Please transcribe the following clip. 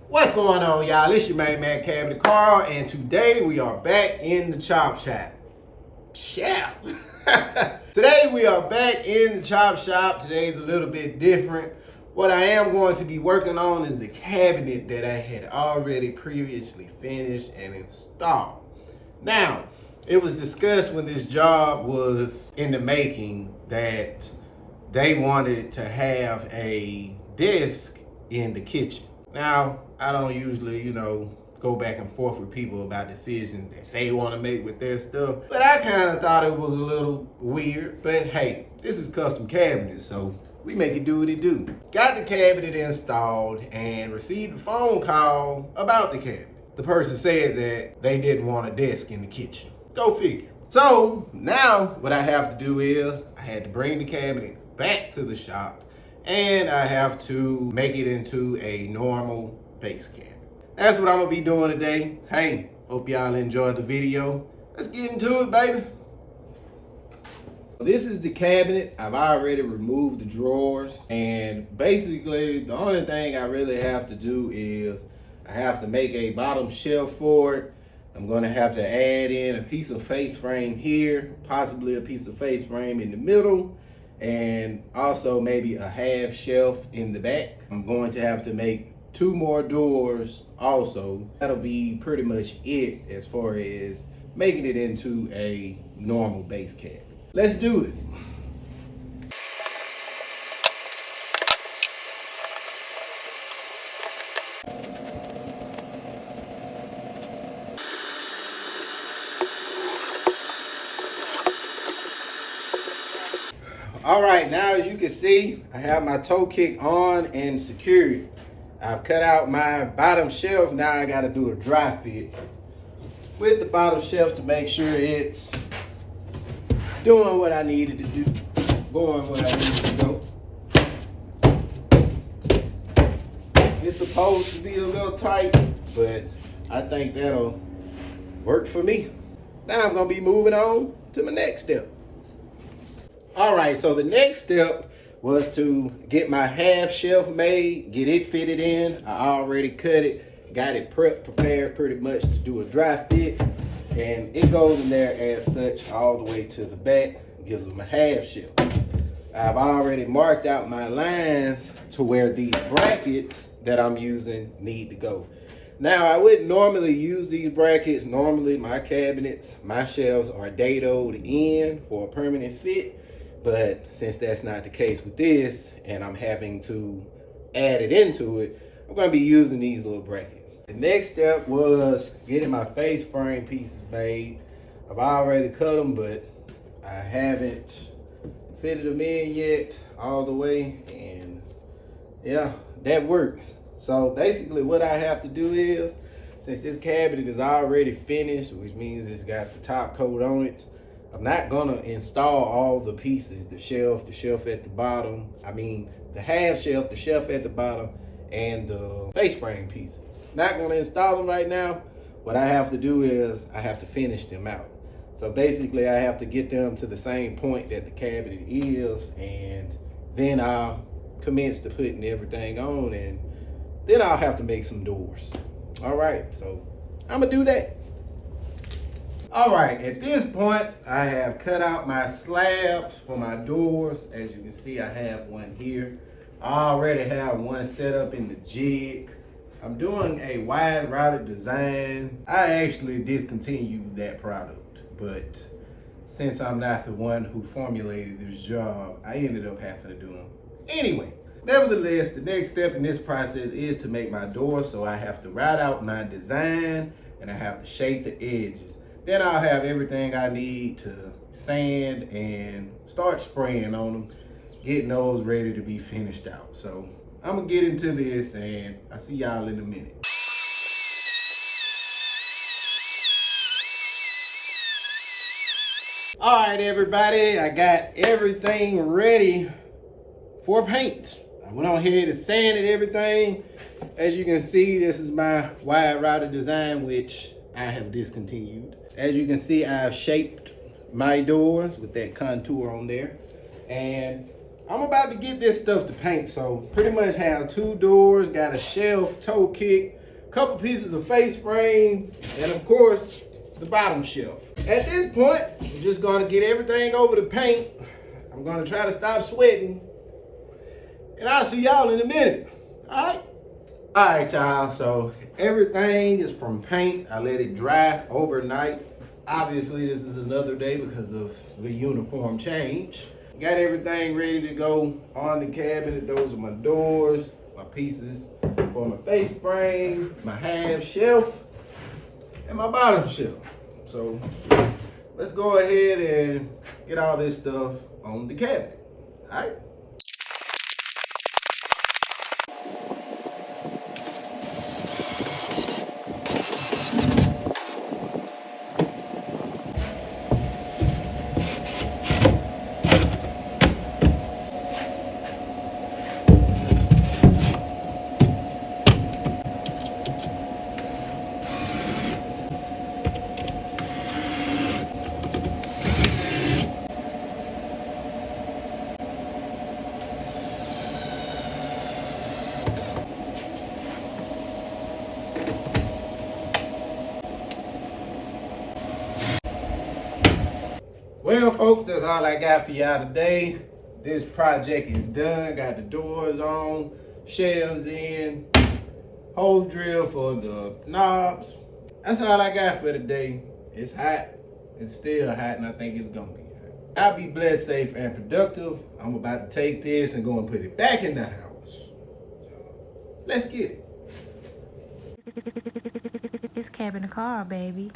What's going on, y'all? It's your main man, Cabinet Carl, and today we are back in the chop shop. Today we are back in the chop shop. Today's a little bit different. What I am going to be working on is the cabinet that I had already previously finished and installed. Now, it was discussed when this job was in the making that they wanted to have a desk in the kitchen. Now, I don't usually, go back and forth with people about decisions that they want to make with their stuff. But I kind of thought it was a little weird. But hey, this is custom cabinets, so we make it do what it do. Got the cabinet installed and received a phone call about the cabinet. The person said that they didn't want a desk in the kitchen. Go figure. So now what I have to do is I had to bring the cabinet back to the shop and I have to make it into a normal base cabinet. That's what I'm gonna be doing today. Hey, hope y'all enjoyed the video. Let's get into it, baby. This is the cabinet. I've already removed the drawers, and basically the only thing I really have to do is I have to make a bottom shelf for it. I'm gonna have to add in a piece of face frame here, possibly a piece of face frame in the middle, and also maybe a half shelf in the back. I'm going to have to make 2 more doors also. That'll be pretty much it as far as making it into a normal base cabinet. Let's do it. All right, now as you can see, I have my toe kick on and secured. I've cut out my bottom shelf. Now I gotta do a dry fit with the bottom shelf to make sure it's doing what I needed to do, going where I needed to go. It's supposed to be a little tight, but I think that'll work for me. Now I'm gonna be moving on to my next step. All right, so the next step was to get my half shelf made, get it fitted in. I already cut it, got it prepared pretty much to do a dry fit, and it goes in there as such all the way to the back. It gives them a half shelf. I've already marked out my lines to where these brackets that I'm using need to go. Now, I wouldn't normally use these brackets. Normally, my cabinets, my shelves are dadoed in for a permanent fit. But since that's not the case with this, and I'm having to add it into it, I'm gonna be using these little brackets. The next step was getting my face frame pieces made. I've already cut them, but I haven't fitted them in yet all the way, and yeah, that works. So basically what I have to do is, since this cabinet is already finished, which means it's got the top coat on it, I'm not gonna install all the pieces, the shelf at the bottom. I mean, the half shelf, the shelf at the bottom, and the face frame pieces. Not gonna install them right now. What I have to do is I have to finish them out. So basically I have to get them to the same point that the cabinet is, and then I'll commence to putting everything on, and then I'll have to make some doors. All right, so I'm gonna do that. All right, at this point, I have cut out my slabs for my doors. As you can see, I have one here. I already have one set up in the jig. I'm doing a wide routed design. I actually discontinued that product, but since I'm not the one who formulated this job, I ended up having to do them. Anyway, nevertheless, the next step in this process is to make my doors. So I have to route out my design and I have to shape the edges. Then I'll have everything I need to sand and start spraying on them, getting those ready to be finished out. So I'm gonna get into this and I'll see y'all in a minute. All right, everybody, I got everything ready for paint. I went on ahead and sanded everything. As you can see, this is my wide routed design, which I have discontinued. As you can see, I've shaped my doors with that contour on there. And I'm about to get this stuff to paint, so pretty much have 2 doors, got a shelf, toe kick, couple pieces of face frame, and of course, the bottom shelf. At this point, I'm just gonna get everything over the paint. I'm gonna try to stop sweating, and I'll see y'all in a minute, all right? All right, y'all, so everything is from paint. I let it dry overnight. Obviously, this is another day because of the uniform change. Got everything ready to go on the cabinet. Those are my doors, my pieces for my face frame, my half shelf, and my bottom shelf. So let's go ahead and get all this stuff on the cabinet, all right? Well, folks, that's all I got for y'all today. This project is done. Got the doors on, shelves in, hose drill for the knobs. That's all I got for today. It's hot. It's still hot, and I think it's gonna be hot. I'll be blessed, safe, and productive. I'm about to take this and go and put it back in the house. Let's get it. It's cab in the car, baby.